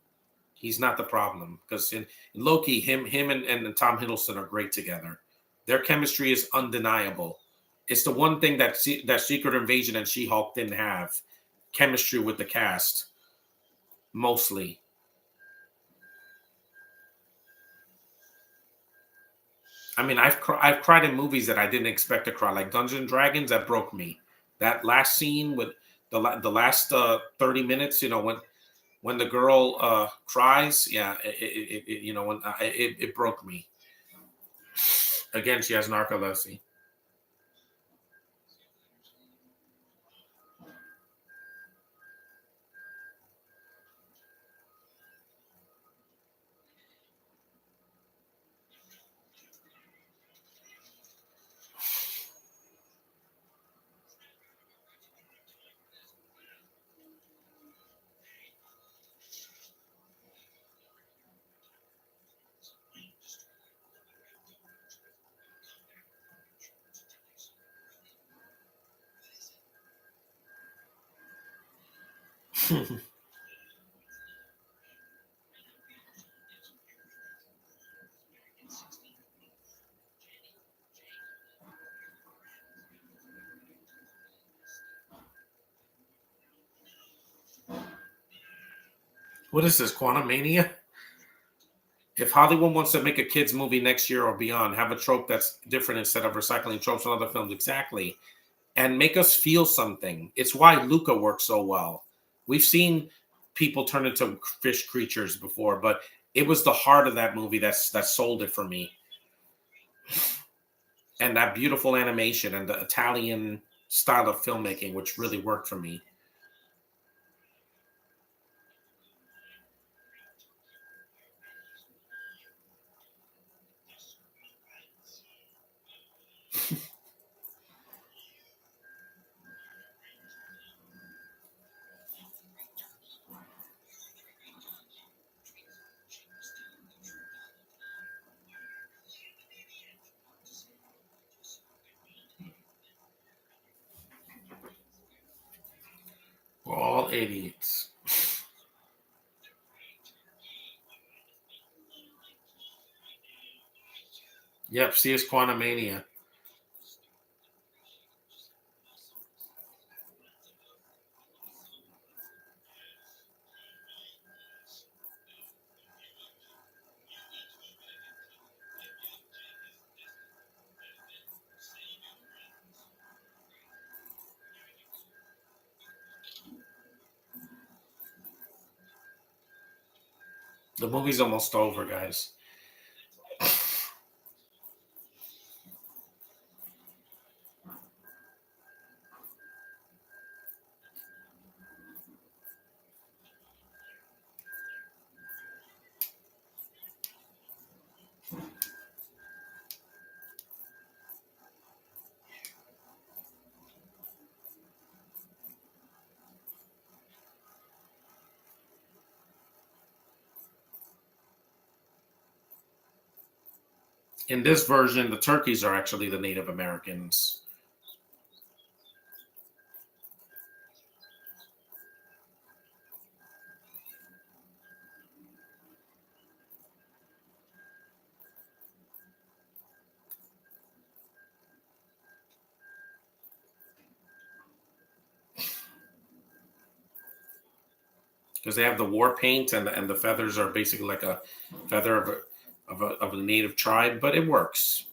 He's not the problem because in Loki, him and Tom Hiddleston are great together. Their chemistry is undeniable. It's the one thing that Secret Invasion and She-Hulk didn't have: chemistry with the cast, mostly. I mean, I've cried in movies that I didn't expect to cry, like Dungeons and Dragons. That broke me. That last scene with the last 30 minutes, when the girl cries, yeah, when it broke me. Again, she has narcolepsy. What is this, Quantum Mania? If Hollywood wants to make a kids movie next year or beyond, have a trope that's different instead of recycling tropes from other films. Exactly. And make us feel something. It's why Luca works so well. We've seen people turn into fish creatures before, but it was the heart of that movie that sold it for me. And that beautiful animation and the Italian style of filmmaking, which really worked for me. We're all idiots. Yep, see it's Quantumania. The movie's almost over, guys. In this version, the turkeys are actually the Native Americans. Because they have the war paint and the feathers are basically like a feather of a native tribe, but it works.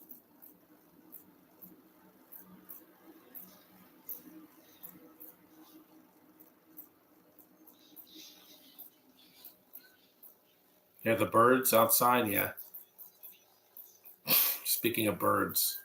Yeah, the birds outside. Yeah. Speaking of birds,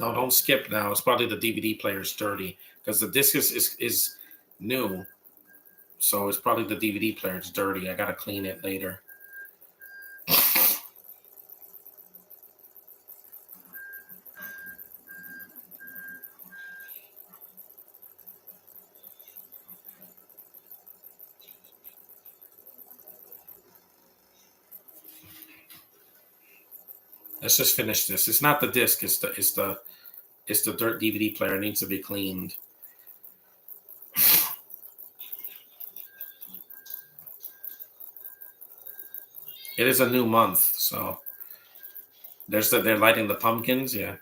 No, don't skip now. It's probably the DVD player is dirty because the disc is new. So it's probably the DVD player. It's dirty. I gotta clean it later. Let's just finish this. It's not the disc. It's the dirt DVD player. It needs to be cleaned. It is a new month, so they're lighting the pumpkins. Yeah.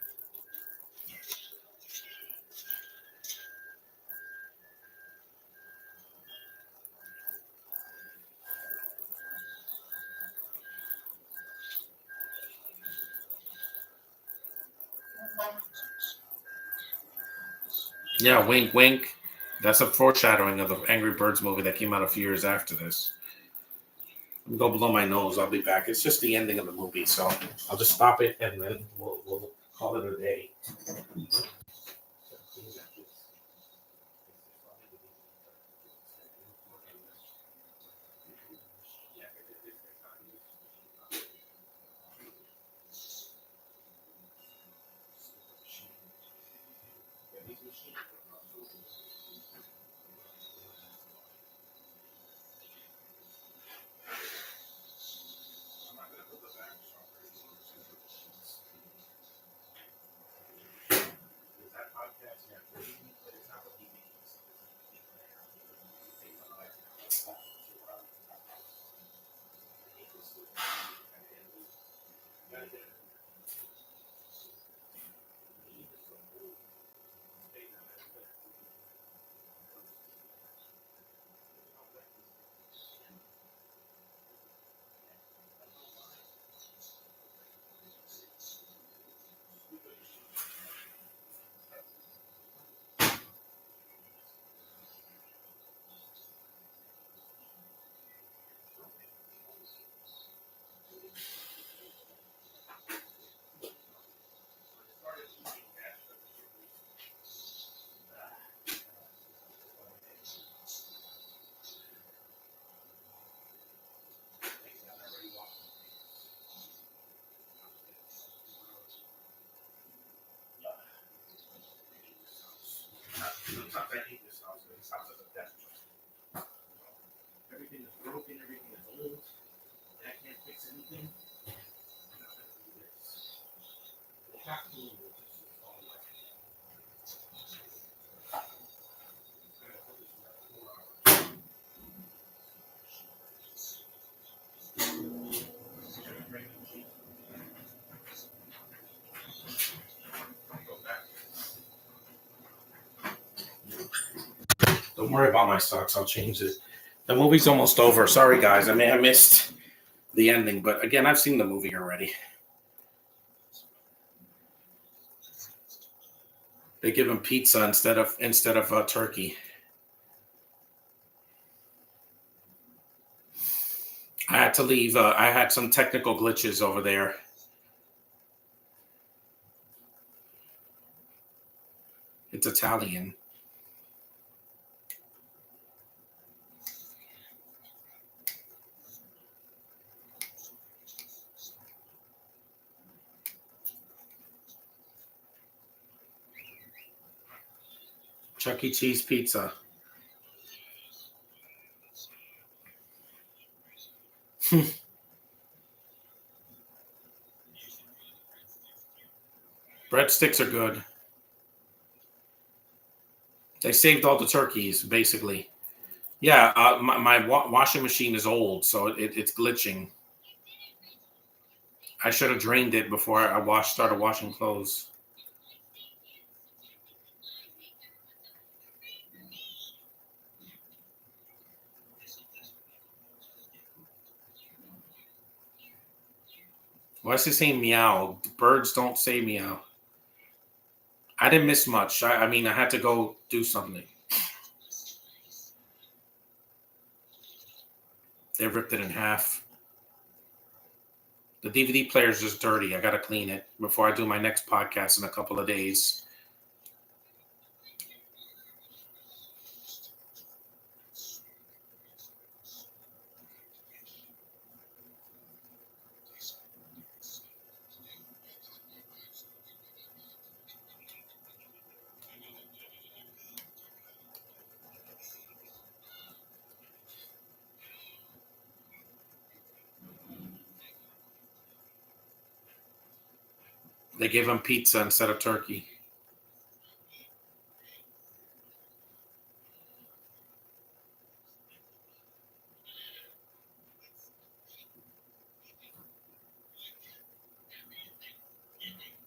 Yeah, wink, wink. That's a foreshadowing of the Angry Birds movie that came out a few years after this. Let me go blow my nose. I'll be back. It's just the ending of the movie, so I'll just stop it and then we'll call it a day. Sometimes I hate this house. This house is a death trap. Everything is broken. Everything is old. And I can't fix anything. And I'm gonna do this. The half moon will just fall away. Don't worry about my socks. I'll change it. The movie's almost over. Sorry, guys. I may have missed the ending, but again, I've seen the movie already. They give him pizza instead of turkey. I had to leave. I had some technical glitches over there. It's Italian. Chuck E. Cheese pizza. Breadsticks are good. They saved all the turkeys, basically. Yeah, my washing machine is old, so it's glitching. I should have drained it before I started washing clothes. Why is he saying meow? Birds don't say meow. I didn't miss much. I mean, I had to go do something. They ripped it in half. The DVD player is just dirty. I got to clean it before I do my next podcast in a couple of days. They gave him pizza instead of turkey.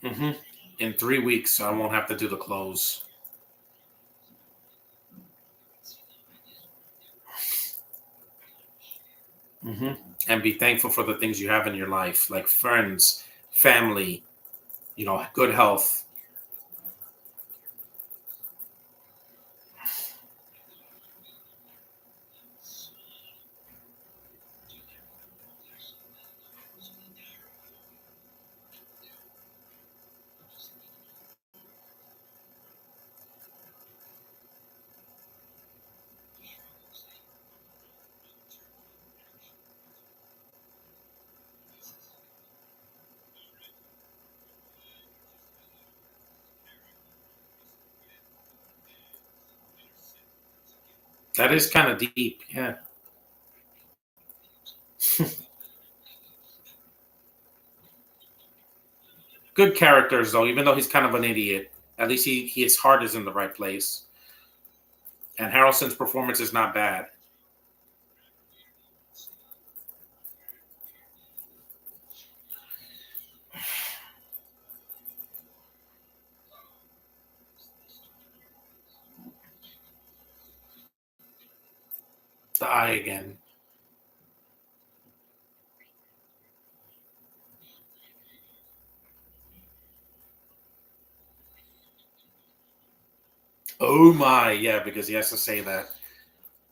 Mm-hmm. In 3 weeks, so I won't have to do the clothes. Mm-hmm. And be thankful for the things you have in your life, like friends, family, good health. That is kind of deep. Yeah. Good characters, though, even though he's kind of an idiot. At least his heart is in the right place. And Harrelson's performance is not bad. The eye again. Oh my, yeah, because he has to say that.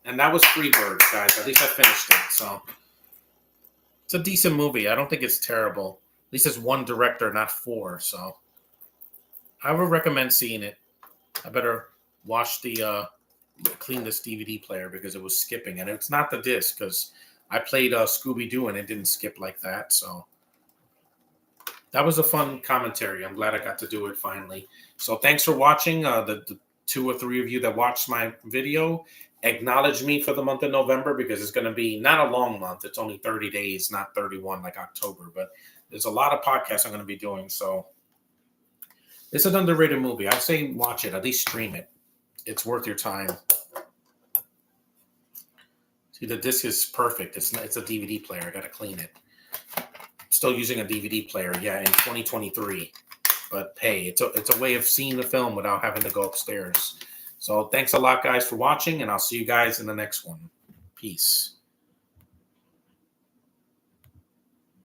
And that was Freebird, guys. At least I finished it. So it's a decent movie. I don't think it's terrible. At least it's one director, not four. So I would recommend seeing it. I better watch clean this DVD player because it was skipping. And it's not the disc because I played Scooby Doo and it didn't skip like that. So that was a fun commentary. I'm glad I got to do it finally. So thanks for watching. The 2 or 3 of you that watched my video, acknowledge me for the month of November because it's going to be not a long month. It's only 30 days, not 31 like October. But there's a lot of podcasts I'm going to be doing. So it's an underrated movie. I say watch it. At least stream it. It's worth your time. See, the disc is perfect. It's a DVD player. I got to clean it. Still using a DVD player, yeah, in 2023. But hey, it's a way of seeing the film without having to go upstairs. So thanks a lot, guys, for watching, and I'll see you guys in the next one. Peace.